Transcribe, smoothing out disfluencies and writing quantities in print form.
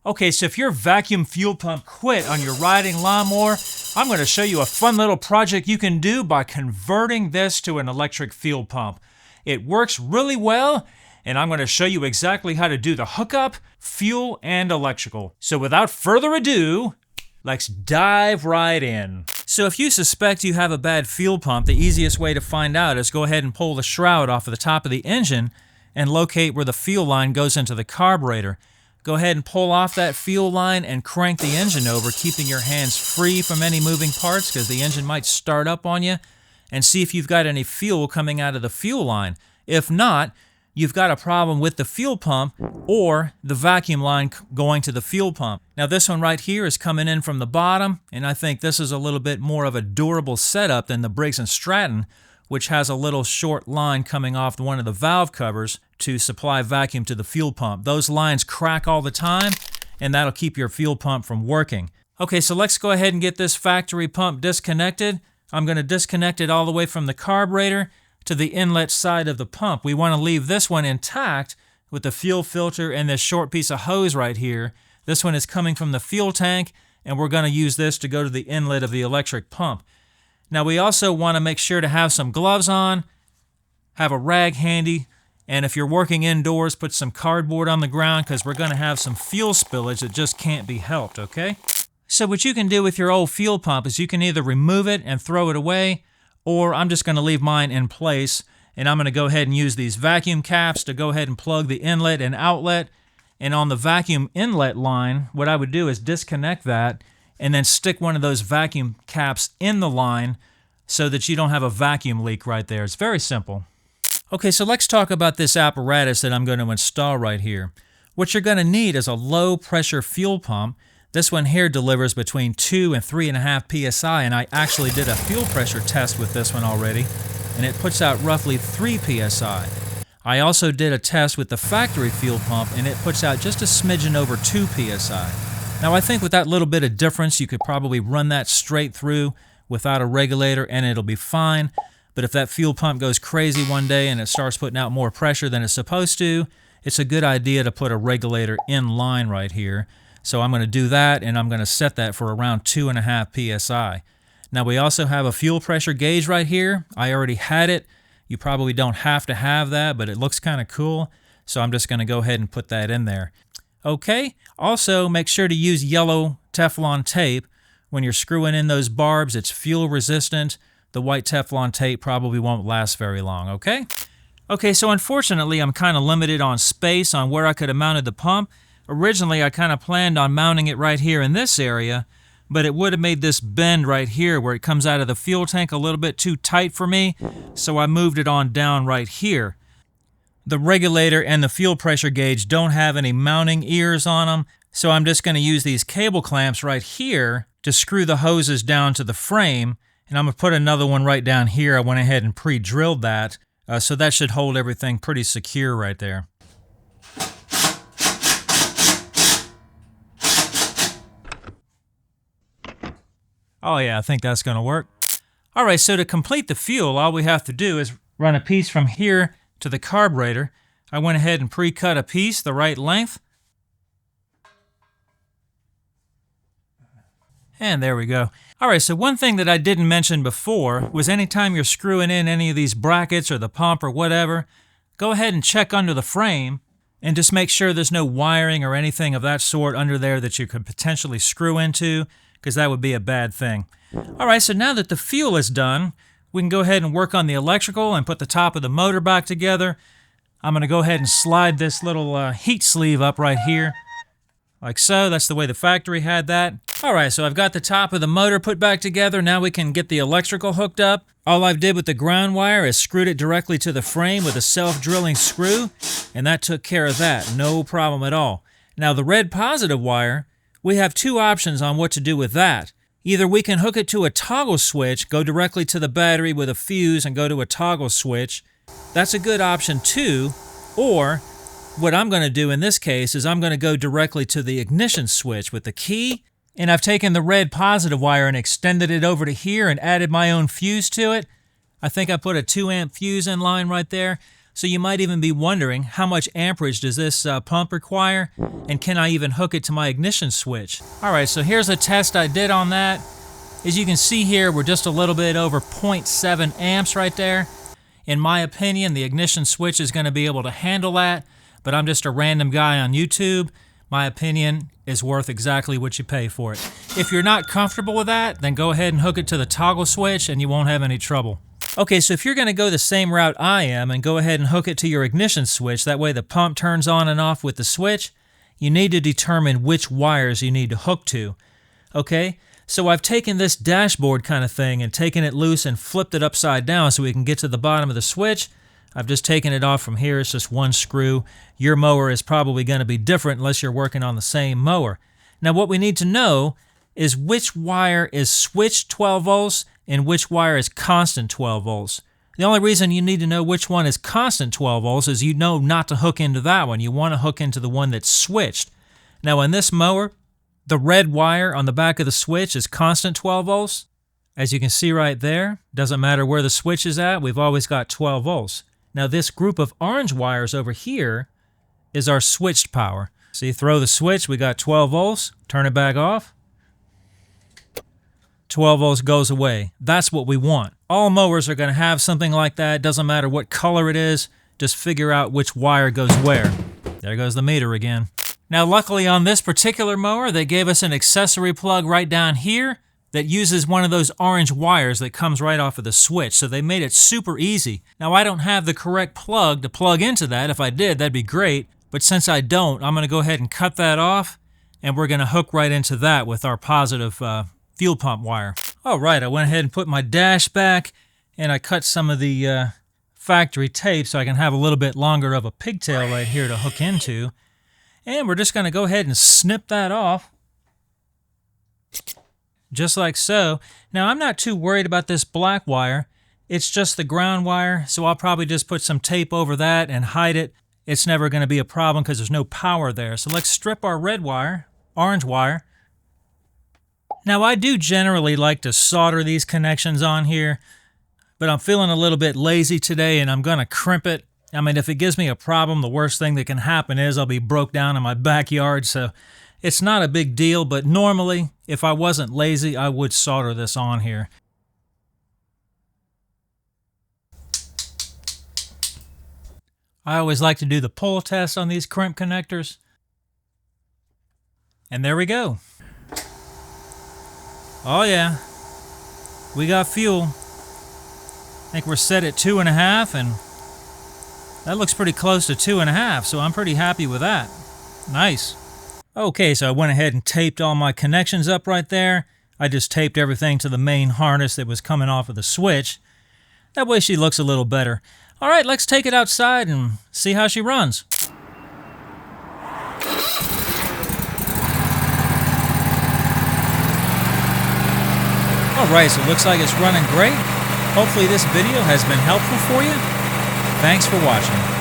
Okay, so if your vacuum fuel pump quit on your riding lawnmower, I'm going to show you a fun little project you can do by converting this to an electric fuel pump. It works really well, and I'm going to show you exactly how to do the hookup, fuel, and electrical. So without further ado, let's dive right in. So if you suspect you have a bad fuel pump, the easiest way to find out is go ahead and pull the shroud off of the top of the engine and locate where the fuel line goes into the carburetor. Go ahead and pull off that fuel line and crank the engine over, keeping your hands free from any moving parts because the engine might start up on you, and see if you've got any fuel coming out of the fuel line. If not, you've got a problem with the fuel pump or the vacuum line going to the fuel pump. Now this one right here is coming in from the bottom, and I think this is a little bit more of a durable setup than the Briggs & Stratton, which has a little short line coming off one of the valve covers to supply vacuum to the fuel pump. Those lines crack all the time, and that'll keep your fuel pump from working. Okay, so let's go ahead and get this factory pump disconnected. I'm going to disconnect it all the way from the carburetor to the inlet side of the pump. We want to leave this one intact with the fuel filter and this short piece of hose right here. This one is coming from the fuel tank, and we're going to use this to go to the inlet of the electric pump. Now we also want to make sure to have some gloves on, have a rag handy, and if you're working indoors, put some cardboard on the ground because we're going to have some fuel spillage that just can't be helped, okay? So what you can do with your old fuel pump is you can either remove it and throw it away, or I'm just going to leave mine in place, and I'm going to go ahead and use these vacuum caps to go ahead and plug the inlet and outlet. And on the vacuum inlet line, what I would do is disconnect that and then stick one of those vacuum caps in the line so that you don't have a vacuum leak right there. It's very simple. Okay, so let's talk about this apparatus that I'm going to install right here. What you're going to need is a low pressure fuel pump. This one here delivers between 2 and 3.5 psi, and I actually did a fuel pressure test with this one already, and it puts out roughly 3 psi. I also did a test with the factory fuel pump, and it puts out just a smidgen over 2 psi. Now I think with that little bit of difference, you could probably run that straight through without a regulator and it'll be fine. But if that fuel pump goes crazy one day and it starts putting out more pressure than it's supposed to, it's a good idea to put a regulator in line right here. So I'm going to do that, and I'm going to set that for around 2.5 psi. Now we also have a fuel pressure gauge right here. I already had it. You probably don't have to have that, but it looks kind of cool. So I'm just going to go ahead and put that in there. Okay, also make sure to use yellow Teflon tape. When you're screwing in those barbs, it's fuel resistant. The white Teflon tape probably won't last very long, okay? Okay, so unfortunately, I'm kind of limited on space on where I could have mounted the pump. Originally, I kind of planned on mounting it right here in this area, but it would have made this bend right here where it comes out of the fuel tank a little bit too tight for me, so I moved it on down right here. The regulator and the fuel pressure gauge don't have any mounting ears on them, so I'm just going to use these cable clamps right here to screw the hoses down to the frame. And I'm going to put another one right down here. I went ahead and pre-drilled that, so that should hold everything pretty secure right there. Oh yeah, I think that's going to work. All right, so to complete the fuel, all we have to do is run a piece from here to the carburetor. I went ahead and pre-cut a piece the right length. And there we go. All right, so one thing that I didn't mention before was anytime you're screwing in any of these brackets or the pump or whatever, go ahead and check under the frame and just make sure there's no wiring or anything of that sort under there that you could potentially screw into, because that would be a bad thing. All right, so now that the fuel is done, we can go ahead and work on the electrical and put the top of the motor back together. I'm going to go ahead and slide this little heat sleeve up right here, like so. That's the way the factory had that. All right, so I've got the top of the motor put back together. Now we can get the electrical hooked up. All I've did with the ground wire is screwed it directly to the frame with a self-drilling screw, and that took care of that. No problem at all. Now the red positive wire, we have two options on what to do with that. Either we can hook it to a toggle switch, go directly to the battery with a fuse and go to a toggle switch. That's a good option too. Or what I'm going to do in this case is I'm going to go directly to the ignition switch with the key, and I've taken the red positive wire and extended it over to here and added my own fuse to it. I think I put a 2 amp fuse in line right there. So you might even be wondering, how much amperage does this pump require? And can I even hook it to my ignition switch? All right, so here's a test I did on that. As you can see here, we're just a little bit over 0.7 amps right there. In my opinion, the ignition switch is going to be able to handle that, but I'm just a random guy on YouTube. My opinion is worth exactly what you pay for it. If you're not comfortable with that, then go ahead and hook it to the toggle switch and you won't have any trouble. Okay, so if you're going to go the same route I am and go ahead and hook it to your ignition switch, that way the pump turns on and off with the switch, you need to determine which wires you need to hook to. Okay, so I've taken this dashboard kind of thing and taken it loose and flipped it upside down so we can get to the bottom of the switch. I've just taken it off from here. It's just one screw. Your mower is probably going to be different unless you're working on the same mower. Now what we need to know is which wire is switched 12 volts and which wire is constant 12 volts. The only reason you need to know which one is constant 12 volts is you know not to hook into that one. You want to hook into the one that's switched. Now in this mower, the red wire on the back of the switch is constant 12 volts. As you can see right there, doesn't matter where the switch is at, we've always got 12 volts. Now this group of orange wires over here is our switched power. So you throw the switch, we got 12 volts, turn it back off. 12 volts goes away. That's what we want. All mowers are going to have something like that. It doesn't matter what color it is. Just figure out which wire goes where. There goes the meter again. Now luckily on this particular mower, they gave us an accessory plug right down here that uses one of those orange wires that comes right off of the switch. So they made it super easy. Now I don't have the correct plug to plug into that. If I did, that'd be great. But since I don't, I'm going to go ahead and cut that off, and we're going to hook right into that with our positive fuel pump wire. All right, I went ahead and put my dash back, and I cut some of the factory tape so I can have a little bit longer of a pigtail right here to hook into. And we're just going to go ahead and snip that off, just like so. Now, I'm not too worried about this black wire. It's just the ground wire, so I'll probably just put some tape over that and hide it. It's never going to be a problem because there's no power there. So let's strip our red wire, orange wire. Now I do generally like to solder these connections on here, but I'm feeling a little bit lazy today and I'm going to crimp it. I mean, if it gives me a problem, the worst thing that can happen is I'll be broke down in my backyard. So it's not a big deal, but normally if I wasn't lazy, I would solder this on here. I always like to do the pull test on these crimp connectors. And there we go. Oh yeah, we got fuel. I think we're set at 2.5, and that looks pretty close to 2.5, so I'm pretty happy with that. Nice. Okay, so I went ahead and taped all my connections up right there. I just taped everything to the main harness that was coming off of the switch. That way she looks a little better. All right, let's take it outside and see how she runs. All right, so it looks like it's running great. Hopefully this video has been helpful for you. Thanks for watching.